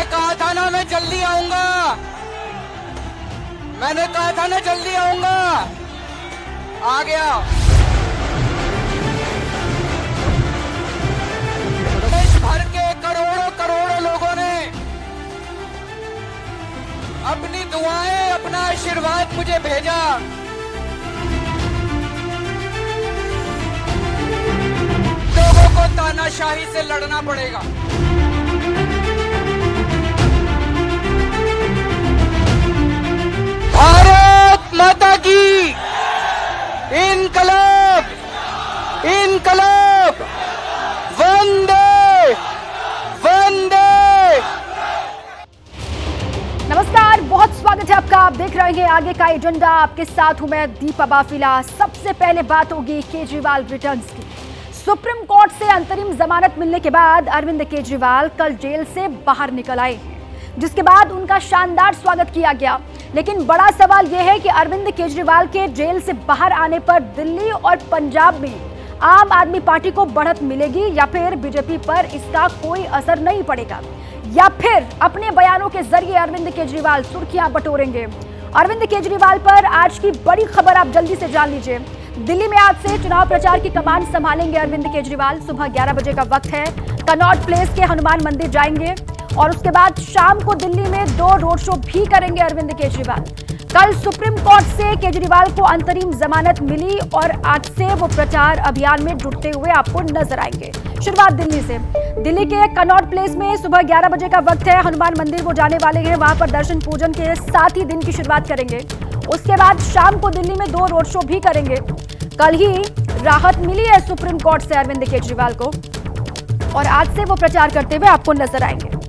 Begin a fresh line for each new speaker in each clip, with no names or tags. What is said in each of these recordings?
मैंने कहा था ना मैं जल्दी आऊंगा, मैंने कहा था ना जल्दी आऊंगा, आ गया। देश भर के करोड़ों करोड़ों लोगों ने अपनी दुआएं, अपना आशीर्वाद मुझे भेजा। लोगों को तानाशाही से लड़ना पड़ेगा। भारत माता की इनकलाब, इनकलाब, वंदे वंदे।
नमस्कार, बहुत स्वागत है आपका। आप देख रहे हैं आगे का एजेंडा। आपके साथ हूं मैं दीपा बाफिला। सबसे पहले बात होगी केजरीवाल रिटर्न्स की। सुप्रीम कोर्ट से अंतरिम जमानत मिलने के बाद अरविंद केजरीवाल कल जेल से बाहर निकल आए हैं, जिसके बाद उनका शानदार स्वागत किया गया। लेकिन बड़ा सवाल यह है कि अरविंद केजरीवाल के जेल से बाहर आने पर दिल्ली और पंजाब में आम आदमी पार्टी को बढ़त मिलेगी या फिर बीजेपी पर इसका कोई असर नहीं पड़ेगा, या फिर अपने बयानों के जरिए अरविंद केजरीवाल सुर्खियां बटोरेंगे। अरविंद केजरीवाल पर आज की बड़ी खबर आप जल्दी से जान लीजिए। दिल्ली में आज से चुनाव प्रचार की कमान संभालेंगे अरविंद केजरीवाल। सुबह 11 बजे का वक्त है। कनॉट प्लेस के हनुमान मंदिर जाएंगे और उसके बाद शाम को दिल्ली में 2 रोड शो भी करेंगे अरविंद केजरीवाल। कल सुप्रीम कोर्ट से केजरीवाल को अंतरिम जमानत मिली और आज से वो प्रचार अभियान में जुटते हुए आपको नजर आएंगे। शुरुआत दिल्ली से। दिल्ली के कनॉट प्लेस में सुबह 11 बजे का वक्त है। हनुमान मंदिर वो जाने वाले हैं। वहां पर दर्शन पूजन के साथ ही दिन की शुरुआत करेंगे। उसके बाद शाम को दिल्ली में 2 रोड शो भी करेंगे। कल ही राहत मिली है सुप्रीम कोर्ट से अरविंद केजरीवाल को और आज से वो प्रचार करते हुए आपको नजर आएंगे।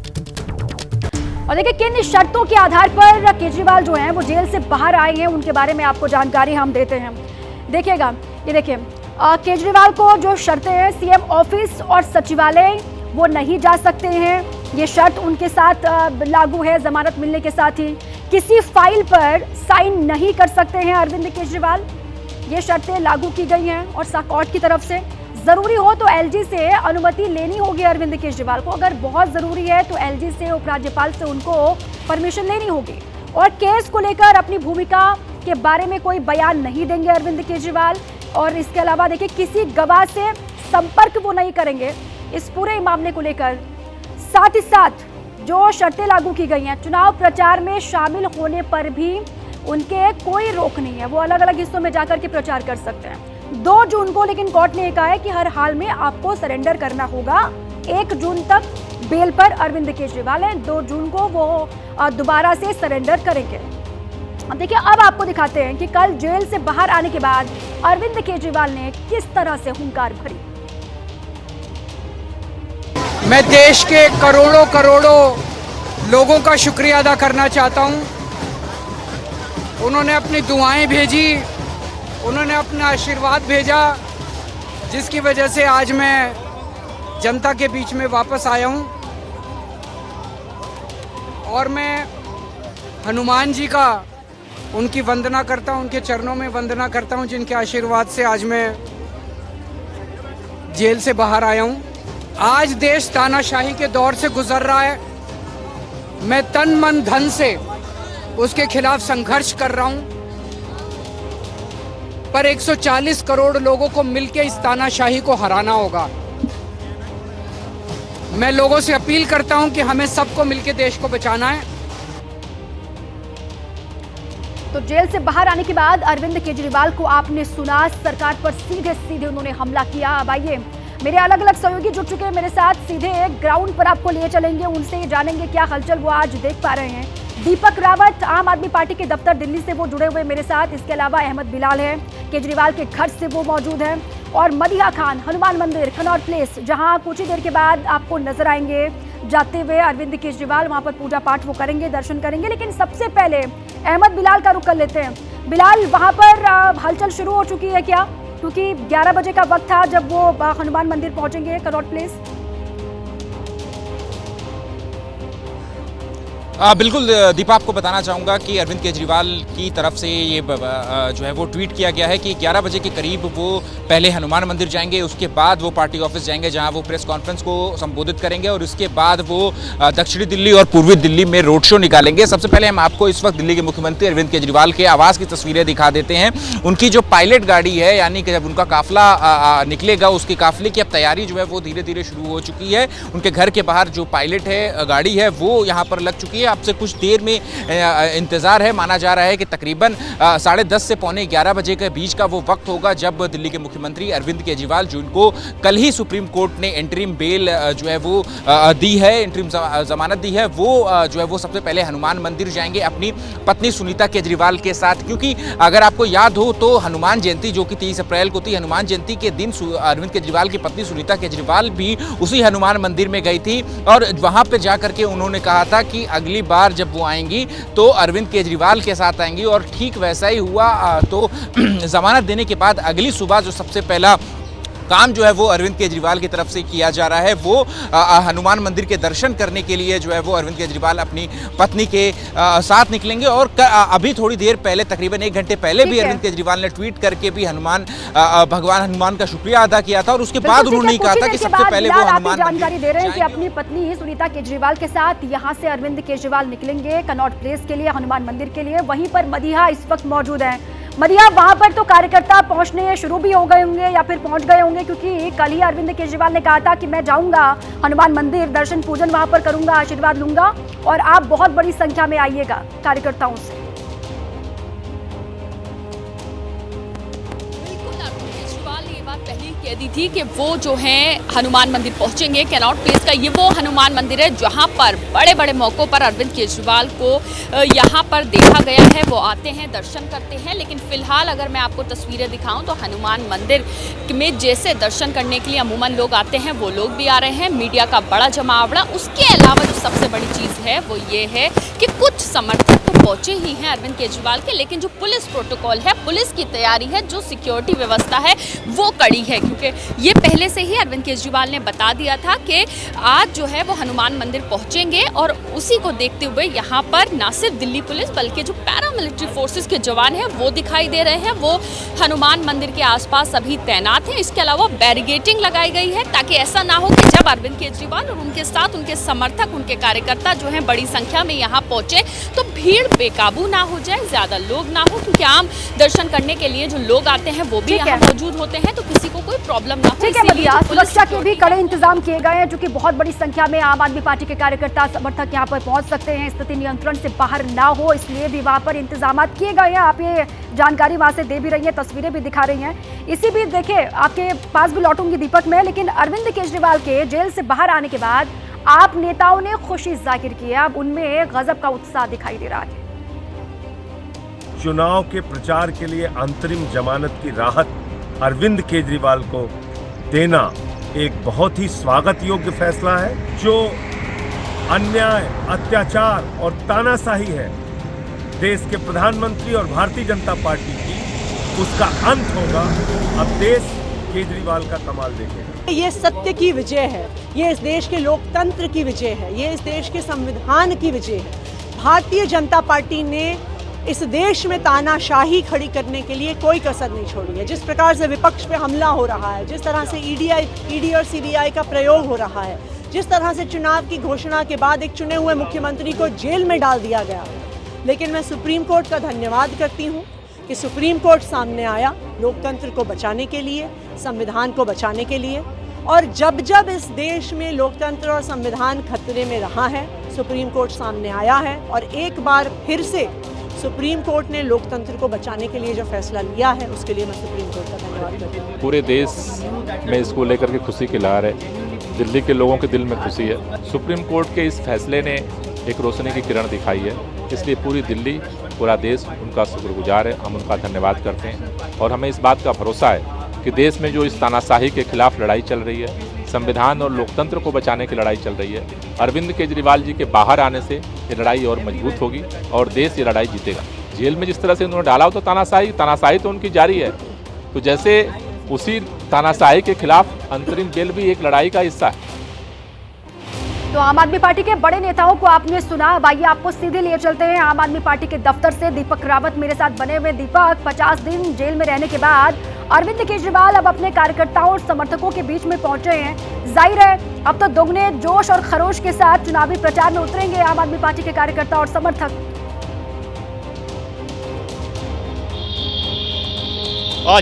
और देखिए किन शर्तों के आधार पर केजरीवाल जो हैं वो जेल से बाहर आए हैं, उनके बारे में आपको जानकारी हम देते हैं। देखिएगा, ये देखिए केजरीवाल को जो शर्तें हैं, सीएम ऑफिस और सचिवालय वो नहीं जा सकते हैं। ये शर्त उनके साथ लागू है जमानत मिलने के साथ ही। किसी फाइल पर साइन नहीं कर सकते हैं अरविंद केजरीवाल। ये शर्तें लागू की गई हैं और कोर्ट की तरफ से। जरूरी हो तो एलजी से अनुमति लेनी होगी अरविंद केजरीवाल को। अगर बहुत जरूरी है तो एलजी से, उपराज्यपाल से उनको परमिशन लेनी होगी। और केस को लेकर अपनी भूमिका के बारे में कोई बयान नहीं देंगे अरविंद केजरीवाल। और इसके अलावा देखिए किसी गवाह से संपर्क वो नहीं करेंगे इस पूरे मामले को लेकर। साथ ही साथ जो शर्तें लागू की गई हैं, चुनाव प्रचार में शामिल होने पर भी उनके कोई रोक नहीं है। वो अलग अलग हिस्सों में जाकर के प्रचार कर सकते हैं। 2 जून को लेकिन कोर्ट ने कहा है कि हर हाल में आपको सरेंडर करना होगा। 1 जून तक बेल पर अरविंद केजरीवाल हैं। 2 जून को वो दोबारा से सरेंडर करेंगे। अब देखिए, अब आपको दिखाते हैं कि कल जेल से बाहर आने के बाद अरविंद केजरीवाल ने किस तरह से हुंकार भरी।
मैं देश के करोड़ों करोड़ों लोगों का शुक्रिया अदा करना चाहता हूं। उन्होंने अपनी दुआएं भेजी, उन्होंने अपना आशीर्वाद भेजा, जिसकी वजह से आज मैं जनता के बीच में वापस आया हूं। और मैं हनुमान जी का उनकी वंदना करता हूं, उनके चरणों में वंदना करता हूं, जिनके आशीर्वाद से आज मैं जेल से बाहर आया हूं। आज देश तानाशाही के दौर से गुजर रहा है। मैं तन मन धन से उसके खिलाफ संघर्ष कर रहा हूं, पर 140 करोड़ लोगों को मिलकर इस तानाशाही को हराना होगा। मैं लोगों से अपील करता हूं कि हमें सबको मिलकर देश को बचाना है।
तो जेल से बाहर आने के बाद अरविंद केजरीवाल को आपने सुना, सरकार पर सीधे सीधे उन्होंने हमला किया। अब आइए, मेरे अलग अलग सहयोगी जुड़ चुके हैं मेरे साथ, सीधे ग्राउंड पर आपको लिए चलेंगे, उनसे जानेंगे क्या हलचल वो आज देख पा रहे हैं। दीपक रावत आम आदमी पार्टी के दफ्तर दिल्ली से वो जुड़े हुए मेरे साथ। इसके अलावा अहमद बिलाल है, केजरीवाल के घर से वो मौजूद है। और मदिहा खान हनुमान मंदिर कनॉट प्लेस, जहां कुछ ही देर के बाद आपको नजर आएंगे जाते हुए अरविंद केजरीवाल। वहां पर पूजा पाठ वो करेंगे, दर्शन करेंगे। लेकिन सबसे पहले अहमद बिलाल का रुख कर लेते हैं। बिलाल, वहां पर हलचल शुरू हो चुकी है क्या? क्योंकि 11 बजे का वक्त था जब वो हनुमान मंदिर पहुंचेंगे कनॉट प्लेस।
बिल्कुल दीपा, आपको बताना चाहूँगा कि अरविंद केजरीवाल की तरफ से ये जो है वो ट्वीट किया गया है कि 11 बजे के करीब वो पहले हनुमान मंदिर जाएंगे, उसके बाद वो पार्टी ऑफिस जाएंगे जहां वो प्रेस कॉन्फ्रेंस को संबोधित करेंगे और उसके बाद वो दक्षिणी दिल्ली और पूर्वी दिल्ली में रोड शो निकालेंगे। सबसे पहले हम आपको इस वक्त दिल्ली के मुख्यमंत्री अरविंद केजरीवाल के आवास की तस्वीरें दिखा देते हैं। उनकी जो पायलट गाड़ी है, यानी कि जब उनका काफिला निकलेगा, उसके काफिले की अब तैयारी जो है वो धीरे धीरे शुरू हो चुकी है। उनके घर के बाहर जो पायलट है गाड़ी है वो यहाँ पर लग चुकी है। अब से कुछ देर में इंतजार है। माना जा रहा है कि तकरीबन 10:30 से पौने 11 बजे के बीच का वो वक्त होगा जब दिल्ली के मुख्यमंत्री अरविंद केजरीवाल, जिनको कल ही सुप्रीम कोर्ट ने इंटरिम बेल जो है वो दी है, इंटरिम जमानत दी है, वो जो है वो सबसे पहले हनुमान मंदिर जाएंगे अपनी पत्नी सुनीता केजरीवाल के साथ। क्योंकि अगर आपको याद हो तो हनुमान जयंती जो कि 30 अप्रैल को थी, हनुमान जयंती के दिन अरविंद केजरीवाल की पत्नी सुनीता केजरीवाल भी उसी हनुमान मंदिर में गई थी और वहां पर जाकर के उन्होंने कहा था कि अगली बार जब वो आएंगी तो अरविंद केजरीवाल के साथ आएंगी और ठीक वैसा ही हुआ। तो जमानत देने के बाद अगली सुबह जो सबसे पहला काम जो है वो अरविंद केजरीवाल की तरफ से किया जा रहा है वो हनुमान मंदिर के दर्शन करने के लिए जो है वो अरविंद केजरीवाल अपनी पत्नी के साथ निकलेंगे। और अभी थोड़ी देर पहले, तकरीबन 1 घंटे पहले भी अरविंद केजरीवाल ने ट्वीट करके भी भगवान हनुमान का शुक्रिया अदा किया था और उसके बाद उन्होंने कहा था कि सबसे पहले वो हनुमान
जानकारी दे रहे हैं कि अपनी पत्नी सुनीता केजरीवाल के साथ यहाँ से अरविंद केजरीवाल निकलेंगे कनॉट प्लेस के लिए, हनुमान मंदिर के लिए। वहीं पर मदीहा इस वक्त मौजूद है। मदीहा, वहां पर तो कार्यकर्ता पहुंचने शुरू भी हो गए होंगे या फिर पहुंच गए होंगे, क्योंकि कल ही अरविंद केजरीवाल ने कहा था कि मैं जाऊंगा हनुमान मंदिर, दर्शन पूजन वहां पर करूंगा, आशीर्वाद लूंगा और आप बहुत बड़ी संख्या में आइएगा कार्यकर्ताओं से।
पहले कह दी थी कि वो जो है हनुमान मंदिर पहुंचेंगे। कैनॉट प्लेस का ये वो हनुमान मंदिर है जहां पर बड़े बड़े मौकों पर अरविंद केजरीवाल को यहां पर देखा गया है। वो आते हैं, दर्शन करते हैं। लेकिन फिलहाल अगर मैं आपको तस्वीरें दिखाऊं तो हनुमान मंदिर में जैसे दर्शन करने के लिए अमूमन लोग आते हैं वो लोग भी आ रहे हैं, मीडिया का बड़ा जमावड़ा। उसके अलावा जो सबसे बड़ी चीज़ है वो ये है कि कुछ समर्थक तो पहुंचे ही हैं अरविंद केजरीवाल के, लेकिन जो पुलिस प्रोटोकॉल है, पुलिस की तैयारी है, जो सिक्योरिटी व्यवस्था है वो कड़ी है। क्योंकि ये पहले से ही अरविंद केजरीवाल ने बता दिया था कि आज जो है वो हनुमान मंदिर पहुंचेंगे और उसी को देखते हुए यहाँ पर ना सिर्फ दिल्ली पुलिस बल्कि जो पैरामिलिट्री फोर्सेस के जवान हैं वो दिखाई दे रहे हैं। वो हनुमान मंदिर के आसपास अभी तैनात हैं। इसके अलावा बैरिगेटिंग लगाई गई है ताकि ऐसा ना हो कि जब अरविंद केजरीवाल और उनके साथ उनके समर्थक, उनके कार्यकर्ता जो हैं बड़ी संख्या में यहाँ पहुंचे तो भीड़ बेकाबू ना हो जाए, ज्यादा लोग ना हो। क्योंकि आम दर्शन करने के लिए जो लोग आते हैं वो भी यहाँ मौजूद होते हैं, तो किसी को कोई प्रॉब्लम ना हो।
ठीक है मदीहा, सुरक्षा के भी कड़े इंतजाम किए गए हैं, क्योंकि बहुत बड़ी संख्या में आम आदमी पार्टी के कार्यकर्ता, समर्थक यहाँ पर पहुंच सकते हैं, स्थिति नियंत्रण से बाहर ना हो, इसलिए भी वहां पर इंतजाम किए गए हैं। आप ये जानकारी वहां से दे भी रही हैं, तस्वीरें भी दिखा रही हैं। इसी बीच देखिए, आपके पास भी लौटूंगी दीपक में, लेकिन अरविंद केजरीवाल के जेल से बाहर आने के बाद आप नेताओं ने खुशी जाहिर की है, अब उनमें गजब का उत्साह दिखाई दे रहा है।
चुनाव के प्रचार के लिए अंतरिम जमानत की राहत अरविंद केजरीवाल को देना एक बहुत ही स्वागत योग्य फैसला है। जो अन्याय, अत्याचार और तानाशाही है देश के प्रधानमंत्री और भारतीय जनता पार्टी की, उसका अंत होगा। अब देश केजरीवाल का कमाल देखेगा।
ये सत्य की विजय है, ये इस देश के लोकतंत्र की विजय है, ये इस देश के संविधान की विजय है। भारतीय जनता पार्टी ने इस देश में तानाशाही खड़ी करने के लिए कोई कसर नहीं छोड़ी है। जिस प्रकार से विपक्ष पे हमला हो रहा है, जिस तरह से ईडी और सीबीआई का प्रयोग हो रहा है, जिस तरह से चुनाव की घोषणा के बाद एक चुने हुए मुख्यमंत्री को जेल में डाल दिया गया। लेकिन मैं सुप्रीम कोर्ट का धन्यवाद करती हूँ कि सुप्रीम कोर्ट सामने आया लोकतंत्र को बचाने के लिए, संविधान को बचाने के लिए। और जब जब इस देश में लोकतंत्र और संविधान खतरे में रहा है, सुप्रीम कोर्ट सामने आया है और एक बार फिर से सुप्रीम कोर्ट ने लोकतंत्र को बचाने के लिए जो फैसला लिया है उसके लिए मैं सुप्रीम कोर्ट का धन्यवाद करती हूँ।
पूरे देश में इसको लेकर के खुशी की लहर है, दिल्ली के लोगों के दिल में खुशी है। सुप्रीम कोर्ट के इस फैसले ने एक रोशनी की किरण दिखाई है, इसलिए पूरी दिल्ली, पूरा देश उनका शुक्रगुजार है। हम उनका धन्यवाद करते हैं और हमें इस बात का भरोसा है कि देश में जो इस तानाशाही के खिलाफ लड़ाई चल रही है, संविधान और लोकतंत्र को बचाने की लड़ाई चल रही है, अरविंद केजरीवाल जी के बाहर आने से ये लड़ाई और मजबूत होगी और देश ये लड़ाई जीतेगा। जेल में जिस तरह से उन्होंने डाला हो तो तानाशाही तो उनकी जारी है, तो जैसे उसी तानाशाही के खिलाफ अंतरिम बेल भी एक लड़ाई का हिस्सा है।
तो आम आदमी पार्टी के बड़े नेताओं को आपने सुना। अब आइए आपको सीधे लिए चलते हैं आम आदमी पार्टी के दफ्तर से। दीपक रावत मेरे साथ बने हुए। दीपक, 50 दिन जेल में रहने के बाद अरविंद केजरीवाल अब अपने कार्यकर्ताओं और समर्थकों के बीच में पहुंचे हैं। जाहिर है अब तो दोगुने जोश और खरोश के साथ चुनावी प्रचार में उतरेंगे आम आदमी पार्टी के कार्यकर्ता और समर्थक।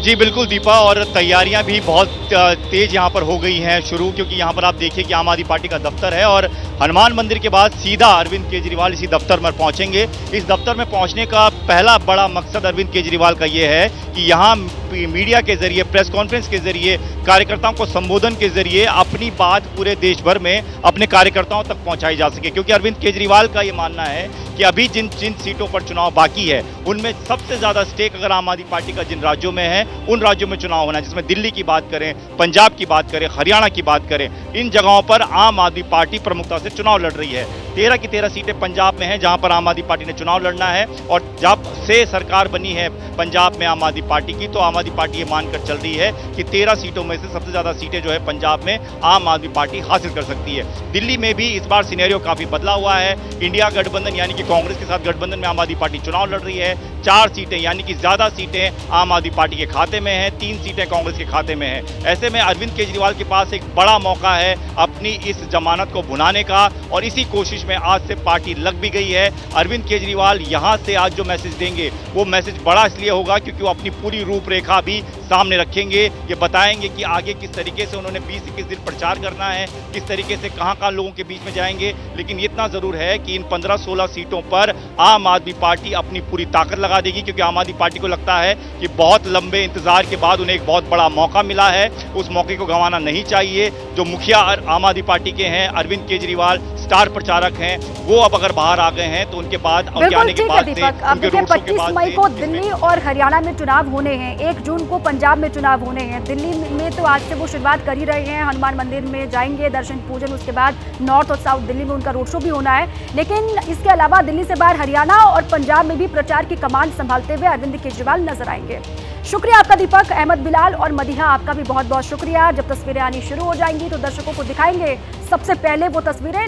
जी बिल्कुल दीपा, और तैयारियां भी बहुत तेज यहां पर हो गई हैं शुरू, क्योंकि यहां पर आप देखिए कि आम आदमी पार्टी का दफ्तर है और हनुमान मंदिर के बाद सीधा अरविंद केजरीवाल इसी दफ्तर में पहुंचेंगे। इस दफ्तर में पहुंचने का पहला बड़ा मकसद अरविंद केजरीवाल का ये है कि यहां मीडिया के जरिए, प्रेस कॉन्फ्रेंस के जरिए, कार्यकर्ताओं को संबोधन के जरिए अपनी बात पूरे देश भर में अपने कार्यकर्ताओं तक पहुंचाई जा सके। क्योंकि अरविंद केजरीवाल का ये मानना है कि अभी जिन जिन सीटों पर चुनाव बाकी है उनमें सबसे ज्यादा स्टेक अगर आम आदमी पार्टी का जिन राज्यों में है उन राज्यों में चुनाव होना है, जिसमें दिल्ली की बात करें, पंजाब की बात करें, हरियाणा की बात करें, इन जगहों पर आम आदमी पार्टी प्रमुखता से चुनाव लड़ रही है। 13 की 13 सीटें पंजाब में हैं जहां पर आम आदमी पार्टी ने चुनाव लड़ना है, और जब से सरकार बनी है पंजाब में आम आदमी पार्टी की, तो आम आदमी पार्टी ये मानकर चल रही है कि 13 सीटों में से सबसे ज्यादा सीटें जो है पंजाब में आम आदमी पार्टी हासिल कर सकती है। दिल्ली में भी इस बार सिनेरियो काफी बदला हुआ है। इंडिया गठबंधन यानी कि कांग्रेस के साथ गठबंधन में आम आदमी पार्टी चुनाव लड़ रही है। 4 सीटें यानी कि ज्यादा सीटें आम आदमी पार्टी के खाते में है, 3 सीटें कांग्रेस के खाते में है। ऐसे में अरविंद केजरीवाल के पास एक बड़ा मौका है अपनी इस जमानत को भुनाने का, और इसी कोशिश में आज से पार्टी लग भी गई है। अरविंद केजरीवाल यहां से आज जो मैसेज देंगे वो मैसेज बड़ा इसलिए होगा क्योंकि वो अपनी पूरी रूपरेखा भी सामने रखेंगे। ये बताएंगे कि आगे किस तरीके से उन्होंने 20-21 दिन प्रचार करना है, किस तरीके से कहां लोगों के बीच में जाएंगे। लेकिन इतना जरूर है कि इन 15-16 सीटों पर आम आदमी पार्टी अपनी पूरी ताकत लगा देगी, क्योंकि आम आदमी पार्टी को लगता है कि बहुत लंबे इंतजार के बाद उन्हें एक बहुत बड़ा मौका मिला है, उस मौके को गंवाना नहीं चाहिए। जो मुखिया आम आदमी पार्टी के हैं अरविंद केजरीवाल, स्टार प्रचारक हैं, वो अब अगर बाहर आ गए हैं तो उनके बाद आने के बाद से,
अब देखिए 25 मई को दिल्ली और हरियाणा में चुनाव होने हैं, 1 जून को पंजाब में चुनाव होने हैं। दिल्ली में तो आज से वो शुरुआत कर ही रहे हैं, हनुमान मंदिर में जाएंगे, दर्शन पूजन, उसके बाद नॉर्थ और साउथ दिल्ली में उनका रोड शो भी होना है। लेकिन इसके अलावा दिल्ली से बाहर हरियाणा और पंजाब में भी प्रचार की कमान संभालते हुए अरविंद केजरीवाल नजर आएंगे। शुक्रिया आपका दीपक। अहमद बिलाल और मदीहा, आपका भी बहुत बहुत शुक्रिया। जब तस्वीरें आनी शुरू हो जाएंगी तो दर्शकों को दिखाएंगे सबसे पहले वो तस्वीरें